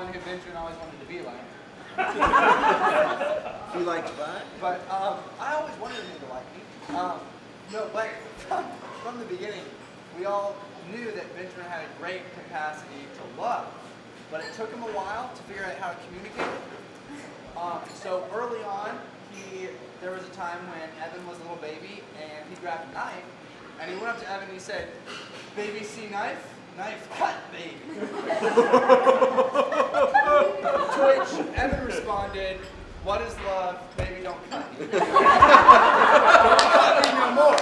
one who Benjamin always wanted to be like. He likes that? But I always wanted him to like me. No, but from the beginning, we all knew that Benjamin had a great capacity to love, but it took him a while to figure out how to communicate it. So early on, there was a time when Evan was a little baby, and he grabbed a knife, and he went up to Evan and he said, "Baby, see knife? Knife cut, baby." To which Evan responded, "What is love? Baby, don't cut me." Don't cut me no more.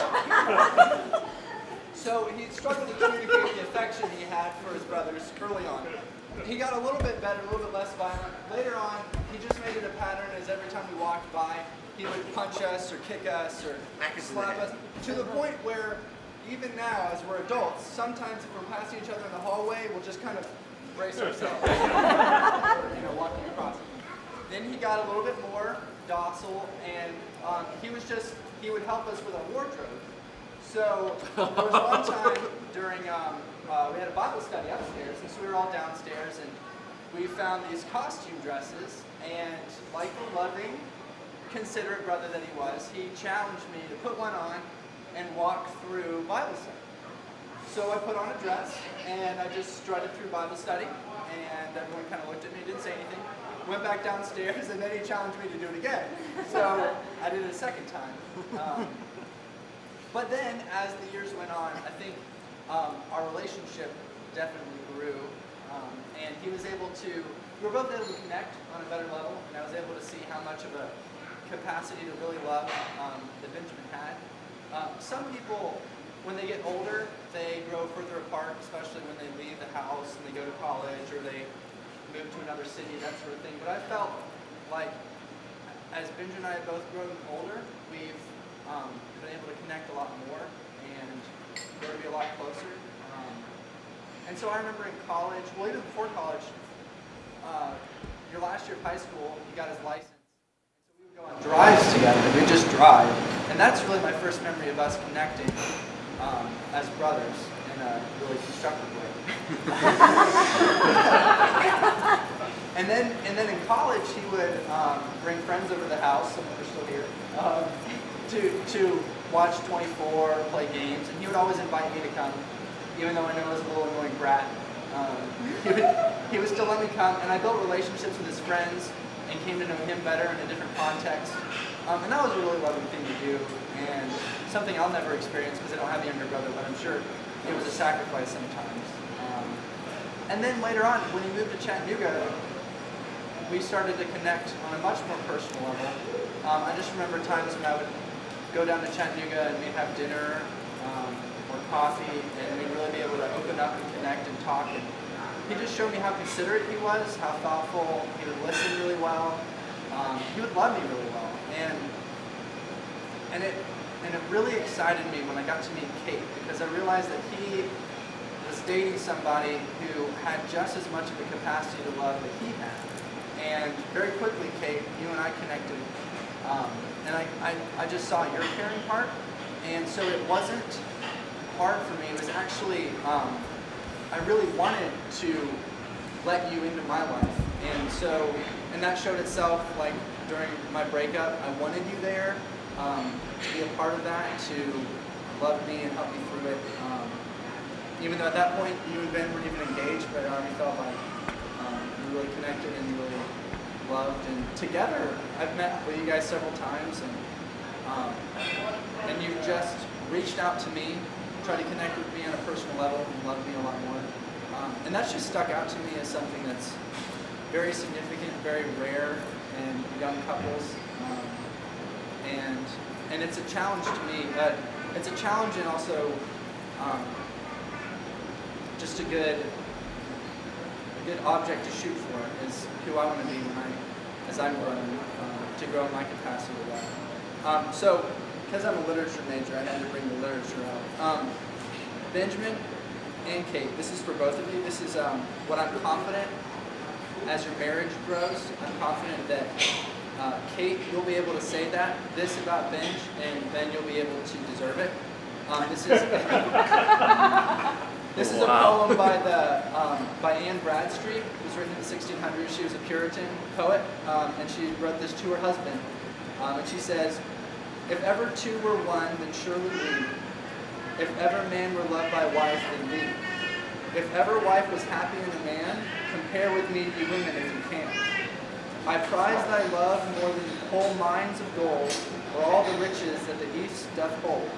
So he struggled to communicate the affection he had for his brothers early on. He got a little bit better, a little bit less violent. Later on, he just made it a pattern as every time we walked by, he would punch us or kick us or slap us, to the point where even now, as we're adults, sometimes if we're passing each other in the hallway, we'll just kind of brace ourselves, walking across. Then he got a little bit more docile, and he would help us with our wardrobe. So there was one time during, we had a Bible study upstairs, and so we were all downstairs, and we found these costume dresses, and like the loving, considerate brother that he was, he challenged me to put one on and walk through Bible study. So I put on a dress, and I just strutted through Bible study, and everyone kind of looked at me, didn't say anything. Went back downstairs, and then he challenged me to do it again. So I did it a second time. But then, as the years went on, I think our relationship definitely grew, and he was able to, we were both able to connect on a better level, and I was able to see how much of a capacity to really love that Benjamin had. Some people, when they get older, they grow further apart, especially when they leave the house and they go to college or they move to another city, that sort of thing. But I felt like as Benjamin and I have both grown older, we've been able to connect a lot more and grow to be a lot closer. And so I remember in college, well, even before college, your last year of high school, he got his license. And so we would go on drives together. We'd just drive. And that's really my first memory of us connecting as brothers in a really constructive way. And then in college, he would bring friends over to the house, some of them are still here, to watch 24, play games, and he would always invite me to come, even though I know I was a little annoying brat. He would still let me come, and I built relationships with his friends and came to know him better in a different context. And that was a really loving thing to do, and something I'll never experience because I don't have a younger brother, but I'm sure it was a sacrifice sometimes. And then later on, when he moved to Chattanooga, we started to connect on a much more personal level. I just remember times when I would go down to Chattanooga and we'd have dinner or coffee, and we'd really be able to open up and connect and talk. And he just showed me how considerate he was, how thoughtful. He would listen really well. He would love me really well, and it really excited me when I got to meet Kate, because I realized that he was dating somebody who had just as much of a capacity to love that he had. And very quickly, Kate, you and I connected, and I just saw your caring part, and so it wasn't hard for me. It was actually, I really wanted to let you into my life, and that showed itself like during my breakup. I wanted you there to be a part of that, to love me and help me through it. Even though at that point you and Ben weren't even engaged, but I already felt like we really connected and really loved. And together, I've met with you guys several times, and you've just reached out to me, tried to connect with me on a personal level, and loved me a lot more. And that's just stuck out to me as something that's very significant, very rare in young couples. And it's a challenge to me. It's a challenge and also just a good object to shoot for is who I want to be as I'm growing, to grow in my capacity to love. So, because I'm a literature major, I had to bring the literature out. Benjamin and Kate, this is for both of you. This is what I'm confident as your marriage grows. I'm confident that Kate, you'll be able to say this about Ben, and Ben, you'll be able to deserve it. This is This is a poem by Anne Bradstreet. It was written in the 1600s. She was a Puritan poet, and she wrote this to her husband. And she says, "If ever two were one, then surely we. If ever man were loved by wife, then we. If ever wife was happy in a man, compare with me, ye women, if you can. I prize thy love more than whole mines of gold, or all the riches that the east doth hold.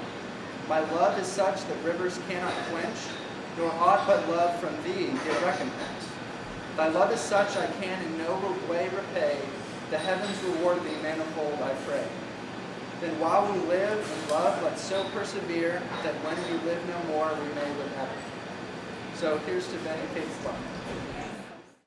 My love is such that rivers cannot quench, nor aught but love from thee give recompense. Thy love is such I can in no way repay, the heavens reward thee manifold, I pray. Then while we live in love, let's so persevere, that when we live no more, we may live ever." So here's to Ben and Kate's love.